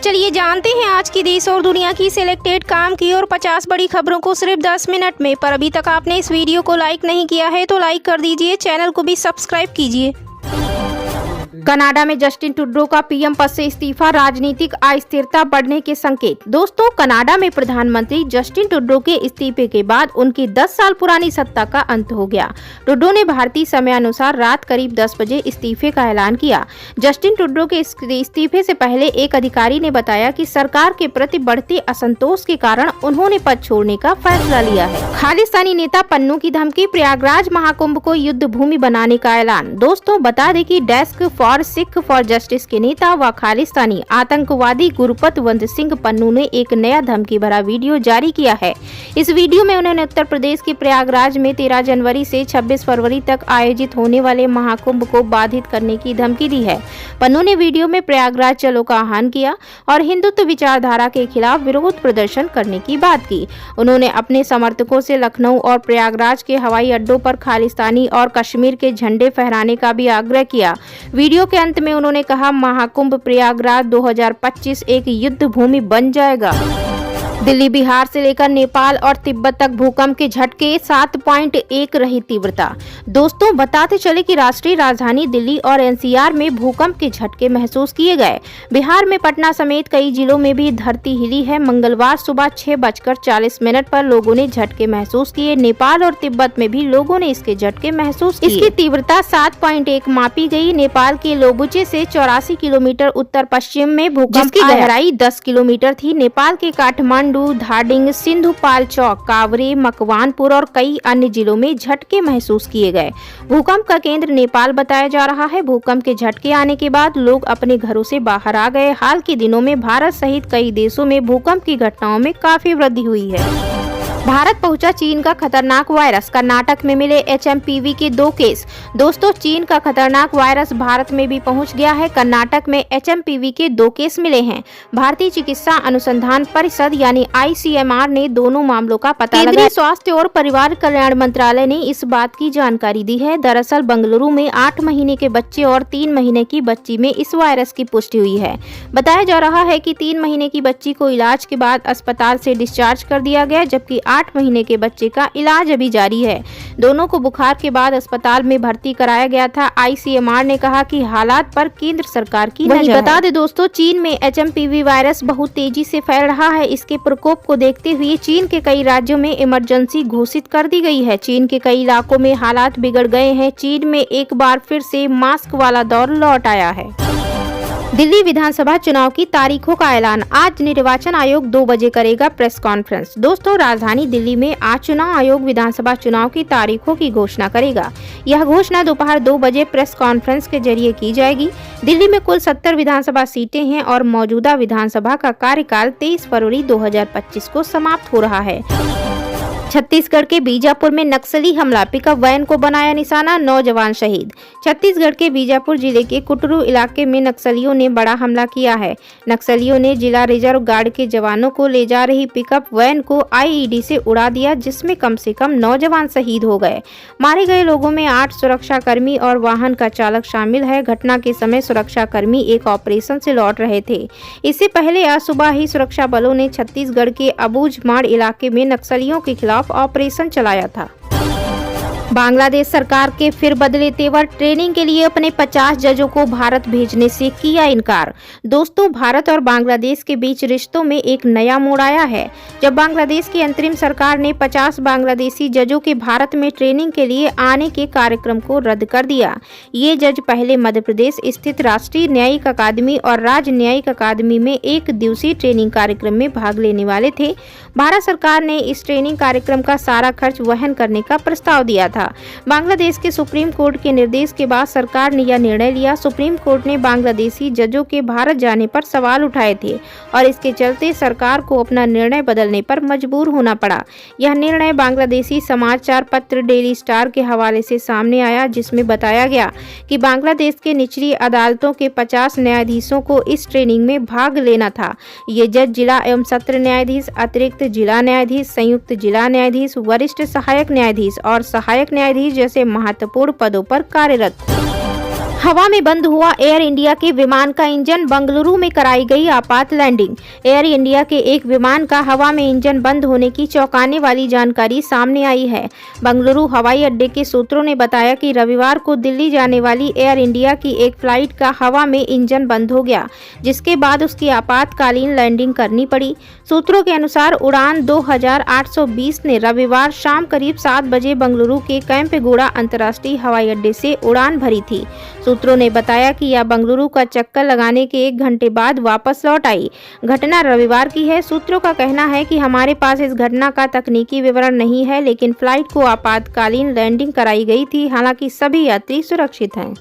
चलिए जानते हैं आज की देश और दुनिया की सिलेक्टेड काम की और 50 बड़ी खबरों को सिर्फ 10 मिनट में। पर अभी तक आपने इस वीडियो को लाइक नहीं किया है तो लाइक कर दीजिए, चैनल को भी सब्सक्राइब कीजिए। कनाडा में जस्टिन ट्रूडो का पीएम पद से इस्तीफा, राजनीतिक अस्थिरता बढ़ने के संकेत। दोस्तों, कनाडा में प्रधानमंत्री जस्टिन ट्रूडो के इस्तीफे के बाद उनकी 10 साल पुरानी सत्ता का अंत हो गया। ट्रूडो ने भारतीय समय अनुसार रात करीब 10 बजे इस्तीफे का ऐलान किया। जस्टिन ट्रूडो के इस्तीफे से पहले एक अधिकारी ने बताया कि सरकार के प्रति बढ़ते असंतोष के कारण उन्होंने पद छोड़ने का फैसला लिया है। खालिस्तानी नेता पन्नू की धमकी, प्रयागराज महाकुंभ को युद्ध भूमि बनाने का ऐलान। दोस्तों, बता दें कि desk for Sikh for justice के नेता व खालिस्तानी आतंकवादी गुरपतवंत सिंह पन्नू ने एक नया धमकी भरा वीडियो जारी किया है। इस वीडियो में उन्होंने उत्तर प्रदेश के प्रयागराज में 13 जनवरी से 26 फरवरी तक आयोजित होने वाले महाकुंभ को बाधित करने की धमकी दी है। पन्नू ने वीडियो में प्रयागराज चलो का आह्वान किया और हिंदुत्व विचारधारा के खिलाफ विरोध प्रदर्शन करने की बात की। उन्होंने अपने समर्थकों से लखनऊ और प्रयागराज के हवाई अड्डों पर खालिस्तानी और कश्मीर के झंडे फहराने का भी आग्रह किया। वीडियो के अंत में उन्होंने कहा, महाकुंभ प्रयागराज 2025 एक युद्ध भूमि बन जाएगा। दिल्ली, बिहार से लेकर नेपाल और तिब्बत तक भूकंप के झटके, 7.1 रही तीव्रता। दोस्तों, बताते चले कि राष्ट्रीय राजधानी दिल्ली और एनसीआर में भूकंप के झटके महसूस किए गए। बिहार में पटना समेत कई जिलों में भी धरती हिली है। मंगलवार सुबह 6:40 पर लोगों ने झटके महसूस किए। नेपाल और तिब्बत में भी लोगों ने इसके झटके महसूस किए। इसकी तीव्रता 7.1 मापी गई। नेपाल के लोबुचे से 84 किलोमीटर उत्तर पश्चिम में भूकंप की गहराई 10 किलोमीटर थी। नेपाल के काठमांडू, धाडिंग, सिंधुपाल चौक, कावरे, मकवानपुर और कई अन्य जिलों में झटके महसूस किए गए। भूकंप का केंद्र नेपाल बताया जा रहा है। भूकंप के झटके आने के बाद लोग अपने घरों से बाहर आ गए। हाल के दिनों में भारत सहित कई देशों में भूकंप की घटनाओं में काफी वृद्धि हुई है। भारत पहुंचा चीन का खतरनाक वायरस, कर्नाटक में मिले HMPV के 2 केस। दोस्तों, चीन का खतरनाक वायरस भारत में भी पहुंच गया है। कर्नाटक में HMPV के 2 केस मिले हैं। भारतीय चिकित्सा अनुसंधान परिषद यानी ICMR ने दोनों मामलों का पता लगाया। केंद्रीय स्वास्थ्य और परिवार कल्याण मंत्रालय ने इस बात की जानकारी दी है। दरअसल बेंगलुरु में 8 महीने के बच्चे और 3 महीने की बच्ची में इस वायरस की पुष्टि हुई है। बताया जा रहा है कि 3 महीने की बच्ची को इलाज के बाद अस्पताल से डिस्चार्ज कर दिया गया, जबकि 8 महीने के बच्चे का इलाज अभी जारी है। दोनों को बुखार के बाद अस्पताल में भर्ती कराया गया था। ICMR ने कहा कि हालात पर केंद्र सरकार की नजर है। बता दें दोस्तों, चीन में HMPV वायरस बहुत तेजी से फैल रहा है। इसके प्रकोप को देखते हुए चीन के कई राज्यों में इमरजेंसी घोषित कर दी गई है। चीन के कई इलाकों में हालात बिगड़ गए हैं। चीन में एक बार फिर से मास्क वाला दौर लौट आया है। दिल्ली विधानसभा चुनाव की तारीखों का ऐलान। आज निर्वाचन आयोग 2 बजे करेगा प्रेस कॉन्फ्रेंस। दोस्तों, राजधानी दिल्ली में आज चुनाव आयोग विधानसभा चुनाव की तारीखों की घोषणा करेगा। यह घोषणा दोपहर 2 बजे प्रेस कॉन्फ्रेंस के जरिए की जाएगी। दिल्ली में कुल 70 विधानसभा सीटें हैं और मौजूदा विधानसभा का कार्यकाल 23 फरवरी 2025 को समाप्त हो रहा है। छत्तीसगढ़ के बीजापुर में नक्सली हमला, पिकअप वैन को बनाया निशाना, 9 जवान शहीद। छत्तीसगढ़ के बीजापुर जिले के कुटरू इलाके में नक्सलियों ने बड़ा हमला किया है। नक्सलियों ने जिला रिजर्व गार्ड के जवानों को ले जा रही पिकअप वैन को IED से उड़ा दिया, जिसमें कम से कम 9 जवान शहीद हो गए। मारे गए लोगों में 8 सुरक्षाकर्मी और वाहन का चालक शामिल है। घटना के समय सुरक्षाकर्मी एक ऑपरेशन से लौट रहे थे। इससे पहले आज सुबह ही सुरक्षा बलों ने छत्तीसगढ़ के अबूझमाड़ इलाके में नक्सलियों के खिलाफ ऑपरेशन चलाया था। बांग्लादेश सरकार के फिर बदले तेवर, ट्रेनिंग के लिए अपने 50 जजों को भारत भेजने से किया इनकार। दोस्तों, भारत और बांग्लादेश के बीच रिश्तों में एक नया मोड़ आया है, जब बांग्लादेश की अंतरिम सरकार ने 50 बांग्लादेशी जजों के भारत में ट्रेनिंग के लिए आने के कार्यक्रम को रद्द कर दिया। ये जज पहले मध्य प्रदेश स्थित राष्ट्रीय न्यायिक अकादमी और राज्य न्यायिक अकादमी में 1 दिवसीय ट्रेनिंग कार्यक्रम में भाग लेने वाले थे। भारत सरकार ने इस ट्रेनिंग कार्यक्रम का सारा खर्च वहन करने का प्रस्ताव दिया था। बांग्लादेश के सुप्रीम कोर्ट के निर्देश के बाद सरकार ने यह निर्णय लिया। सुप्रीम कोर्ट ने बांग्लादेशी जजों के भारत जाने पर सवाल उठाए थे और इसके चलते सरकार को अपना निर्णय बदलने पर मजबूर होना पड़ा। यह निर्णय बांग्लादेशी समाचार पत्र डेली स्टार के हवाले से सामने आया, जिसमें बताया गया कि बांग्लादेश के निचली अदालतों के 50 न्यायाधीशों को इस ट्रेनिंग में भाग लेना था। ये जज जिला एवं सत्र न्यायाधीश, अतिरिक्त जिला न्यायाधीश, संयुक्त जिला न्यायाधीश, वरिष्ठ सहायक न्यायाधीश और सहायक न्यायाधीश जैसे महत्वपूर्ण पदों पर कार्यरत। हवा में बंद हुआ एयर इंडिया के विमान का इंजन, बेंगलुरु में कराई गई आपात लैंडिंग। एयर इंडिया के एक विमान का हवा में इंजन बंद होने की चौंकाने वाली जानकारी सामने आई है। बेंगलुरु हवाई अड्डे के सूत्रों ने बताया कि रविवार को दिल्ली जाने वाली एयर इंडिया की एक फ्लाइट का हवा में इंजन बंद हो गया, जिसके बाद उसकी आपातकालीन लैंडिंग करनी पड़ी। सूत्रों के अनुसार उड़ान 2820 ने रविवार शाम करीब 7 बजे बेंगलुरु के कैंपेगौड़ा अंतर्राष्ट्रीय हवाई अड्डे से उड़ान भरी थी। सूत्रों ने बताया कि यह बेंगलुरु का चक्कर लगाने के 1 घंटे बाद वापस लौट आई। घटना रविवार की है। सूत्रों का कहना है कि हमारे पास इस घटना का तकनीकी विवरण नहीं है, लेकिन फ्लाइट को आपातकालीन लैंडिंग कराई गई थी। हालांकि सभी यात्री सुरक्षित हैं।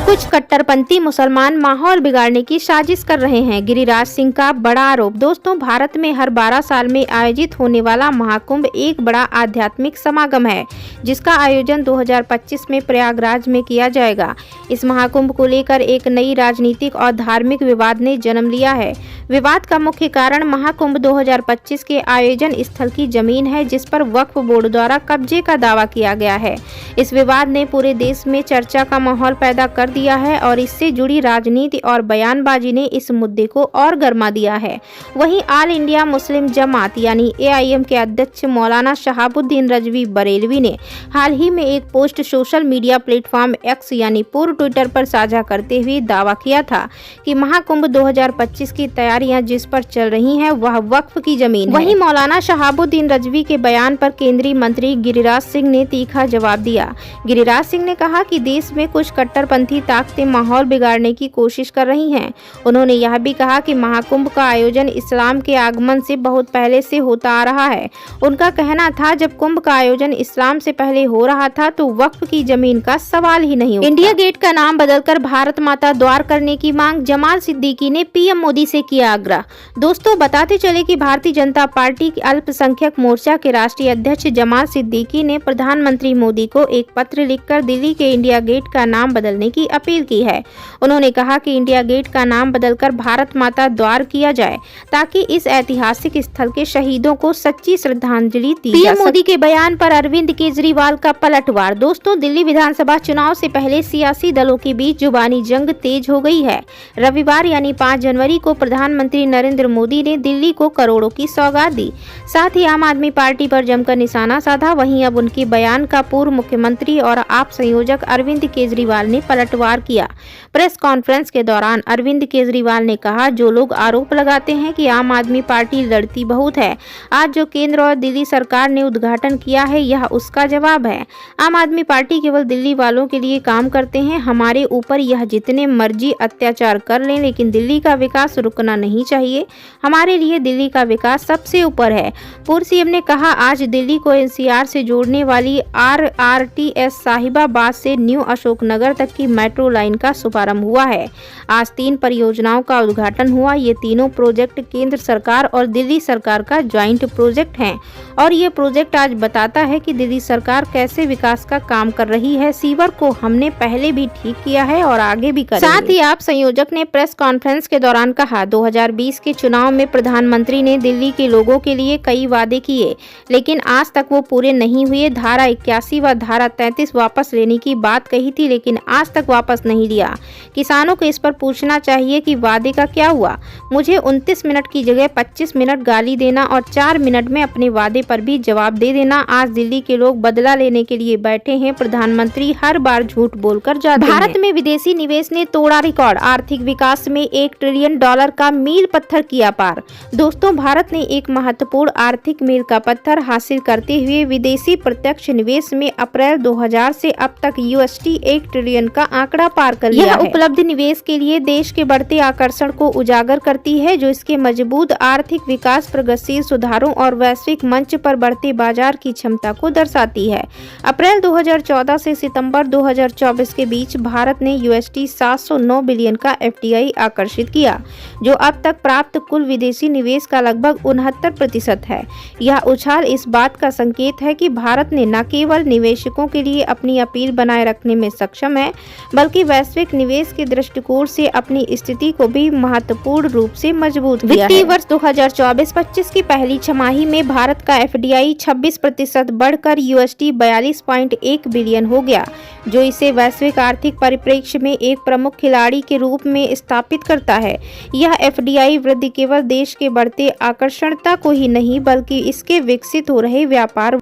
कुछ कट्टरपंथी मुसलमान माहौल बिगाड़ने की साजिश कर रहे हैं, गिरिराज सिंह का बड़ा आरोप। दोस्तों, भारत में हर 12 साल में आयोजित होने वाला महाकुंभ एक बड़ा आध्यात्मिक समागम है, जिसका आयोजन 2025 में प्रयागराज में किया जाएगा। इस महाकुंभ को लेकर एक नई राजनीतिक और धार्मिक विवाद ने जन्म लिया है। विवाद का मुख्य कारण महाकुंभ 2025 के आयोजन स्थल की जमीन है, जिस पर वक्फ बोर्ड द्वारा कब्जे का दावा किया गया है। इस विवाद ने पूरे देश में चर्चा का माहौल पैदा कर दिया है और इससे जुड़ी राजनीति और बयानबाजी ने इस मुद्दे को और गर्मा दिया है। वहीं ऑल इंडिया मुस्लिम जमात यानी AIM के अध्यक्ष मौलाना शहाबुद्दीन रजवी बरेलवी ने हाल ही में एक post social media platform X यानी पूर्व ट्विटर पर साझा करते हुए दावा किया था कि महाकुंभ 2025 की तैयारियां जिस पर चल रही हैं वह वक्फ की जमीन है। वहीं मौलाना शहाबुद्दीन रजवी के बयान पर केंद्रीय मंत्री गिरिराज सिंह ने तीखा जवाब दिया। गिरिराज सिंह ने कहा कि देश में कुछ कट्टरपंथी ताकतें माहौल बिगाड़ने की कोशिश कर रही हैं। उन्होंने यह भी कहा कि महाकुंभ का आयोजन इस्लाम के आगमन से बहुत पहले से होता आ रहा है। उनका कहना था, जब कुंभ का आयोजन इस्लाम से पहले हो रहा था तो वक्फ की जमीन का सवाल ही नहीं उठा। इंडिया गेट का नाम बदलकर भारत माता द्वार करने की मांग, जमाल सिद्दीकी ने PM मोदी से किया आग्रह। दोस्तों, बताते चले कि भारतीय जनता पार्टी के अल्पसंख्यक मोर्चा के राष्ट्रीय अध्यक्ष जमाल सिद्दीकी ने प्रधानमंत्री मोदी को एक पत्र लिखकर दिल्ली के इंडिया गेट का नाम बदलने की अपील की है। उन्होंने कहा कि इंडिया गेट का नाम बदलकर भारत माता द्वार किया जाए, ताकि इस ऐतिहासिक स्थल के शहीदों को सच्ची श्रद्धांजलि दी जा सके। PM मोदी के बयान पर अरविंद केजरीवाल का पलटवार। दोस्तों, दिल्ली विधानसभा चुनाव से पहले सियासी दलों के बीच जुबानी जंग तेज हो गई है। रविवार यानी 5 जनवरी को प्रधानमंत्री नरेंद्र मोदी ने दिल्ली को करोड़ों की सौगात दी, साथ ही आम आदमी पार्टी पर जमकर निशाना साधा। वहीं अब उनके बयान का पूर्व मुख्यमंत्री और आप संयोजक अरविंद केजरीवाल ने पलटवार किया। प्रेस कॉन्फ्रेंस के दौरान अरविंद केजरीवाल ने कहा, जो लोग आरोप लगाते हैं कि आम आदमी पार्टी लड़ती बहुत है, आज जो केंद्र और दिल्ली सरकार ने उद्घाटन किया है यह उसका जवाब है। आम आदमी पार्टी केवल दिल्ली वालों के लिए काम करते हैं। हमारे ऊपर यह जितने मर्जी अत्याचार कर लें, लेकिन दिल्ली का विकास रुकना नहीं चाहिए। हमारे लिए दिल्ली का विकास सबसे ऊपर है। पूर्व CM ने कहा, आज दिल्ली को NCR से जोड़ने वाली RRTS साहिबाबाद से न्यू अशोकनगर तक की मेट्रो लाइन का शुभारंभ हुआ है। आज 3 परियोजनाओं का उद्घाटन हुआ। ये तीनों प्रोजेक्ट केंद्र सरकार और दिल्ली सरकार का ज्वाइंट प्रोजेक्ट हैं और ये प्रोजेक्ट आज बताता है कि दिल्ली सरकार कैसे विकास का काम कर रही है। सीवर को हमने पहले भी ठीक किया है और आगे भी करेंगे। साथ ही आप संयोजक ने प्रेस कॉन्फ्रेंस के दौरान कहा, 2020 के चुनाव में प्रधानमंत्री ने दिल्ली के लोगों के लिए कई वादे किए, लेकिन आज तक वो पूरे नहीं हुए। धारा 81 व धारा 33 वापस लेने की बात कही थी, लेकिन आज तक वापस नहीं लिया। किसानों को इस पर पूछना चाहिए कि वादे का क्या हुआ। मुझे 29 मिनट की जगह 25 मिनट गाली देना और 4 मिनट में अपने वादे पर भी जवाब दे देना। आज दिल्ली के लोग बदला लेने के लिए बैठे हैं। प्रधानमंत्री हर बार झूठ बोलकर जाते हैं। भारत में विदेशी निवेश ने तोड़ा रिकॉर्ड, आर्थिक विकास में $1 ट्रिलियन का मील पत्थर किया पार। दोस्तों, भारत ने एक महत्वपूर्ण आर्थिक मील का पत्थर हासिल करते हुए विदेशी प्रत्यक्ष निवेश में अप्रैल 2000 से अब तक USD 1 ट्रिलियन का आंकड़ा पार कर लिया है। यह उपलब्धि निवेश के लिए देश के बढ़ते आकर्षण को उजागर करती है, जो इसके मजबूत आर्थिक विकास, प्रगतिशील सुधारों और वैश्विक मंच पर बढ़ते बाजार की क्षमता को दर्शाती है। अप्रैल 2014 से सितंबर 2024 के बीच भारत ने USD 709 बिलियन का FDI आकर्षित किया, जो अब तक प्राप्त कुल विदेशी निवेश का लगभग 69% है। यह उछाल इस बात का संकेत है कि भारत ने न केवल निवेशकों के लिए अपनी अपील बनाए रखने में सक्षम है, बल्कि वैश्विक निवेश के दृष्टिकोण से अपनी स्थिति को भी महत्वपूर्ण रूप से मजबूत किया है। वित्तीय वर्ष 2024-25 की पहली छमाही में भारत का FDI 26% बढ़कर $42.1 बिलियन हो गया, जो इसे वैश्विक आर्थिक परिप्रेक्ष्य में एक प्रमुख खिलाड़ी के रूप में स्थापित करता है। यह FDI वृद्धि केवल देश के बढ़ते आकर्षणीयता को ही नहीं, बल्कि इसके विकसित हो रहे व्यापार